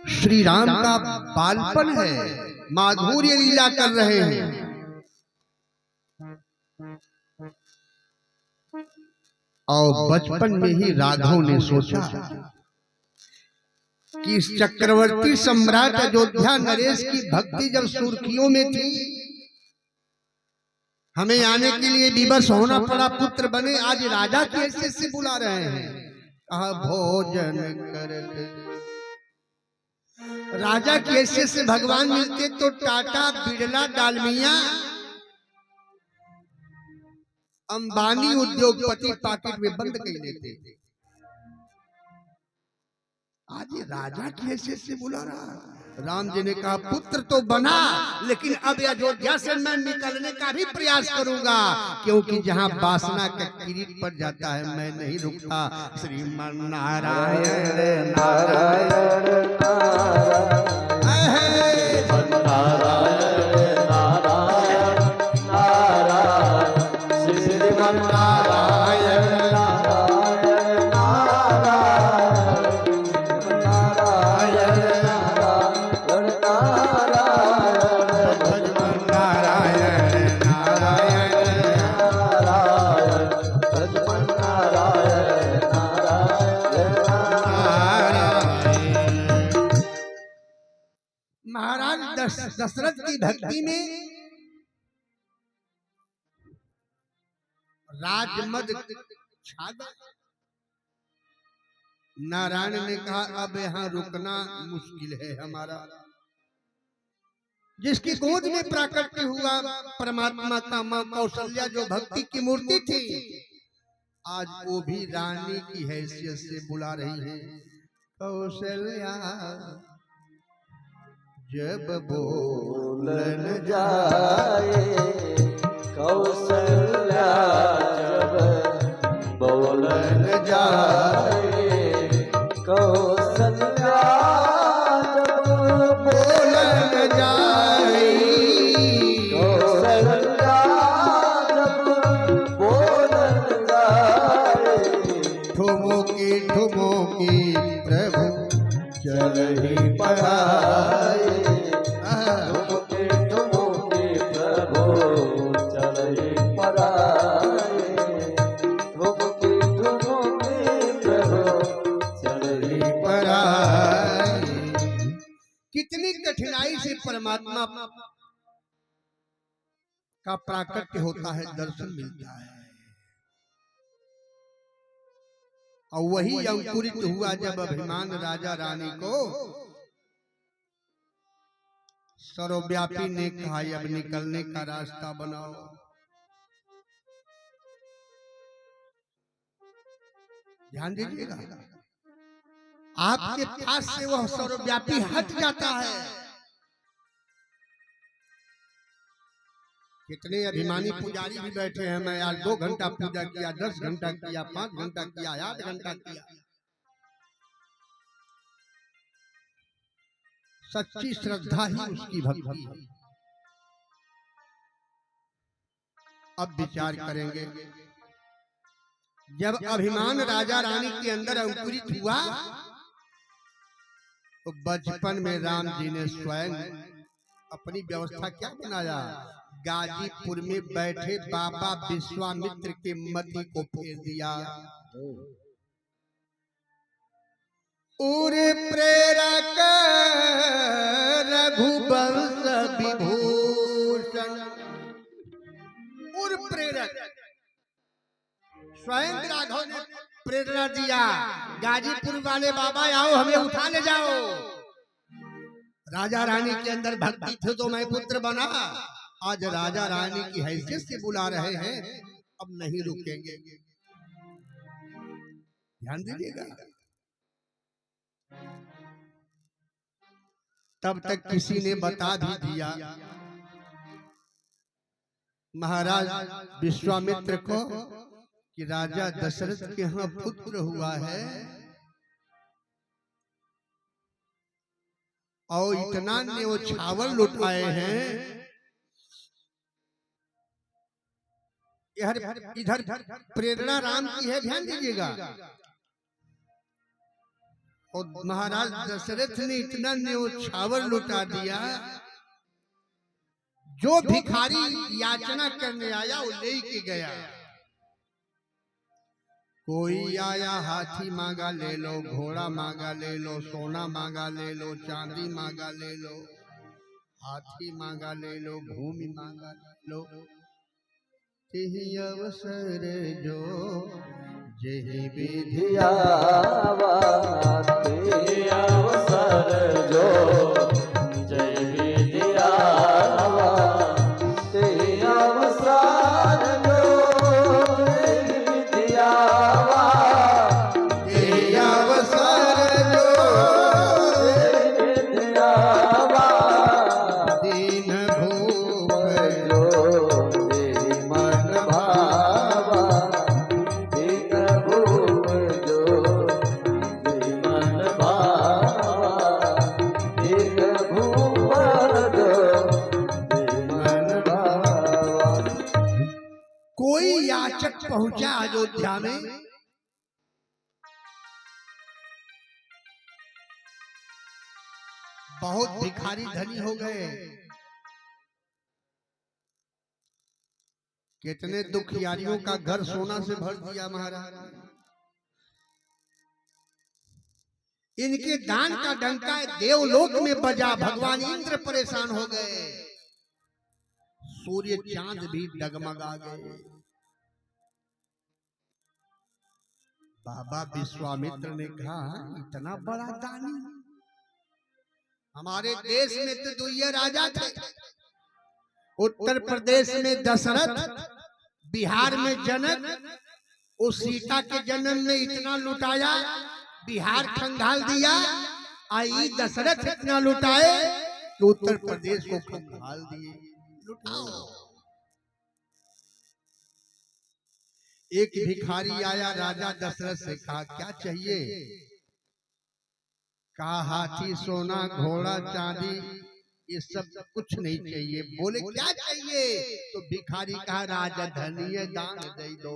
श्री राम का बालपन है, माधुर्य लीला कर रहे हैं। और बचपन में ही राघव ने सोचा कि इस चक्रवर्ती सम्राट अयोध्या नरेश की भक्ति जब सुर्खियों में थी, हमें आने के लिए विवश होना पड़ा, पुत्र बने, आज राजा की हैसियत से बुला रहे हैं। कहा भोजन करते, राजा की हैसियत से भगवान मिलते तो टाटा, बिरला, डालमिया, अंबानी उद्योगपति पॉकेट में बंद कर लेते। आज ये राजा की हैसियत से बुला रहा। राम जी ने कहा पुत्र तो बना, लेकिन अब अयोध्या से मैं निकलने का भी प्रयास करूंगा, क्योंकि जहां वासना का किरीट पड़ जाता है मैं नहीं रुकता। श्रीमन नारायण नारायण दशरथ की भक्ति में राजमद छा गया। नारायण ने कहा अब यहाँ रुकना मुश्किल है हमारा। जिसकी गोद में प्राकट्य हुआ परमात्मा का मां कौशल्या जो भक्ति की मूर्ति थी, आज वो भी रानी की हैसियत से बुला रही है। कौशल्या जब बोलन जाए, कौशल्या जब बोलन जाए, कौशल्या जब बोलन जाए, कौशल्या जब बोलन जाए, ठुमकी ठुमकी प्रभु चल ही पढ़ाए, कितनी कठिनाई से परमात्मा का प्राकट्य होता है, दर्शन मिलता है। और वही अंकुरित हुआ जब अभिमान राजा रानी को सर्वव्यापी ने कहा अब निकलने का रास्ता बनाओ। ध्यान दीजिएगा, आपके पास से वह सर्वव्यापी हट जाता है। कितने अभिमानी पुजारी भी बैठे हैं, मैं आज 2 घंटा पूजा किया, 10 घंटा किया, 5 घंटा किया, 8 घंटा किया। सच्ची श्रद्धा ही उसकी भक्ति है। अब विचार करेंगे, जब अभिमान राजा रानी के अंदर अंकुरित हुआ तो बचपन में राम जी ने स्वयं अपनी व्यवस्था क्या बनाया, गाजीपुर में बैठे बाबा विश्वामित्र के मति को फेर दिया। उरे प्रेरक रघुवंश विभूषण, उर प्रेरक स्वयं राघव ने प्रेरणा दिया, गाजीपुर वाले बाबा आओ हमें उठा ले जाओ। राजा रानी के अंदर भक्ति थी तो मैं पुत्र बना, आज राजा रानी की हैसियत से बुला रहे हैं, अब नहीं रुकेंगे। ध्यान दीजिएगा, तब तक किसी ने बता भी दिया महाराज विश्वामित्र को कि राजा दशरथ के यहाँ पुत्र हुआ है, और इतना ने वो छावल लुटाए हैं, इधर प्रेरणा राम की है। ध्यान दीजिएगा, और महाराज दशरथ ने इतना न्योछावर लुटा दिया, जो भिखारी याचना करने आया वो ले के गया। कोई आया हाथी मांगा ले लो, घोड़ा मांगा ले लो, सोना मांगा ले लो, चांदी मांगा ले लो, हाथी मांगा ले लो, भूमि मांगा ले लो। तेहि अवसर जो जेहि विधियावा, तेहि अवसर जो जेहि विधियावा, तेहि अवसर जो जेहि विधियावा, तेहि अवसर जो जेहि विधियावा, दीन भूप जो जेहि मन भावा, दीन भूप जो जेहि मन भावा, दीन भूप जो जेहि मन भावा। कोई याचक पहुंचा अयोध्या में, बहुत भिखारी धनी हो गए। कितने दुखियारियों का घर सोना से भर दिया महाराज। इनके दान का डंका देवलोक में बजा, भगवान इंद्र परेशान हो गए, सूर्य चांद भी डगमगा गए। बाबा विश्वामित्र ने कहा, इतना बड़ा दानी, हमारे देश में तो दुइया राजा थे, उत्तर प्रदेश में दशरथ, बिहार में जनक। उस सीता के जन्म में इतना लुटाया, बिहार खंगाल दिया। आई दशरथ इतना लुटाए कि उत्तर प्रदेश को खंगाल दिए। लुटाओ। एक भिखारी आया, राजा दशरथ से कहा, क्या चाहिए? कहा, हाथी, सोना, घोड़ा, चांदी, ये सब कुछ नहीं चाहिए। बोले क्या चाहिए? तो भिखारी कहा, राजधनीय दान दे दो।